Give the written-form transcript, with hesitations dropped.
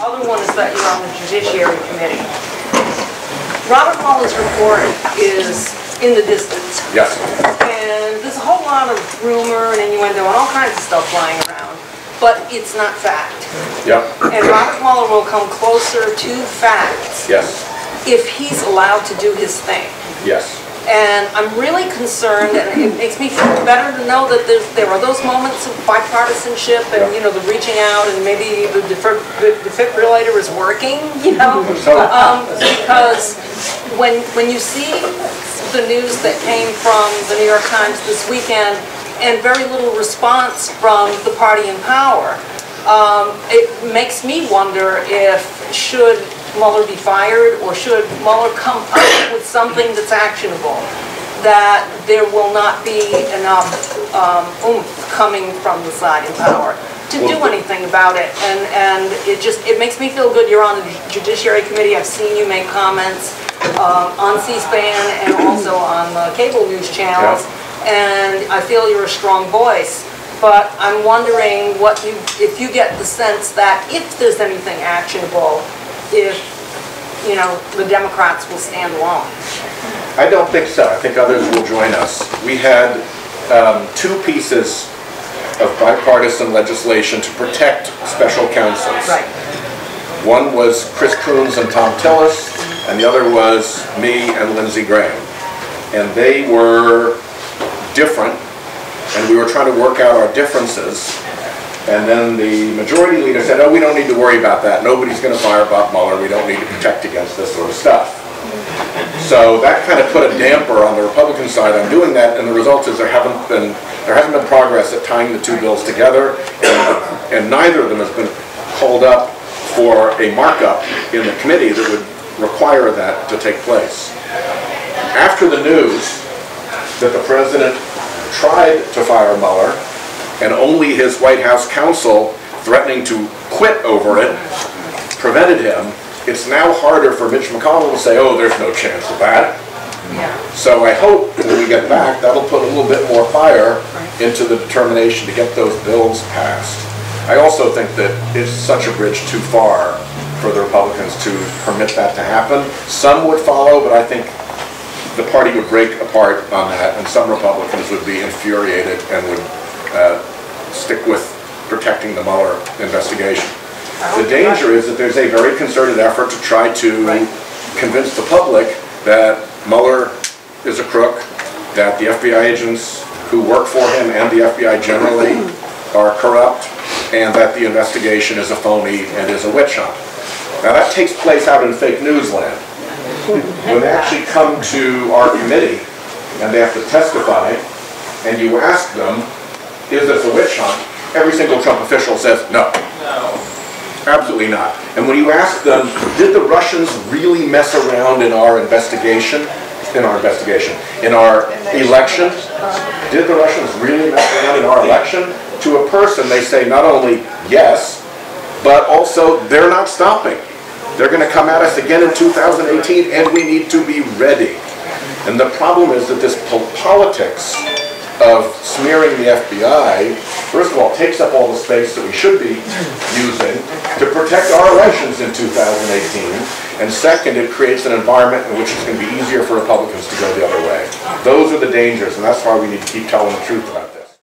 other one is that you're on the Judiciary Committee. Robert Mueller's report is in the distance. Yes. And there's a whole lot of rumor and innuendo and all kinds of stuff flying around, but it's not fact. Yep. And Robert Mueller will come closer to facts Yes. if he's allowed to do his thing. Yes. And I'm really concerned, and it makes me feel better to know that there are those moments of bipartisanship and, you know, the reaching out, and maybe the defibrillator is working, you know? Because when you see the news that came from the New York Times this weekend, and very little response from the party in power, it makes me wonder if should Mueller be fired, or should Mueller come up with something that's actionable, that there will not be enough oomph coming from the side in power to do anything about it. And it makes me feel good. You're on the Judiciary Committee. I've seen you make comments on C-SPAN and also on the cable news channels, and I feel you're a strong voice. But I'm wondering if you get the sense that if there's anything actionable, if, you know, the Democrats will stand alone. I don't think so. I think others will join us. We had two pieces of bipartisan legislation to protect special counsels. Right. One was Chris Coons and Tom Tillis, and the other was me and Lindsey Graham. And they were different, and we were trying to work out our differences. And then the majority leader said, oh, we don't need to worry about that. Nobody's going to fire Bob Mueller. We don't need to protect against this sort of stuff. So that kind of put a damper on the Republican side on doing that, and the result is there hasn't been progress at tying the two bills together, and neither of them has been called up for a markup in the committee that would require that to take place. After the news that the president tried to fire Mueller, and only his White House counsel threatening to quit over it prevented him, it's now harder for Mitch McConnell to say, oh, there's no chance of that. Yeah. So I hope when we get back, that'll put a little bit more fire into the determination to get those bills passed. I also think that it's such a bridge too far for the Republicans to permit that to happen. Some would follow, but I think the party would break apart on that, and some Republicans would be infuriated and would stick with protecting the Mueller investigation. The danger is that there's a very concerted effort to try to convince the public that Mueller is a crook, that the FBI agents who work for him and the FBI generally are corrupt, and that the investigation is a phony and is a witch hunt. Now that takes place out in fake news land. When they actually come to our committee and they have to testify, and you ask them, is this a witch hunt? Every single Trump official says, no. No. Absolutely not. And when you ask them, did the Russians really mess around in our investigation? In our election? Did the Russians really mess around in our election? To a person, they say not only yes, but also they're not stopping. They're going to come at us again in 2018, and we need to be ready. And the problem is that this politics of smearing the FBI, first of all, takes up all the space that we should be using to protect our elections in 2018, and second, it creates an environment in which it's going to be easier for Republicans to go the other way. Those are the dangers, and that's why we need to keep telling the truth about it.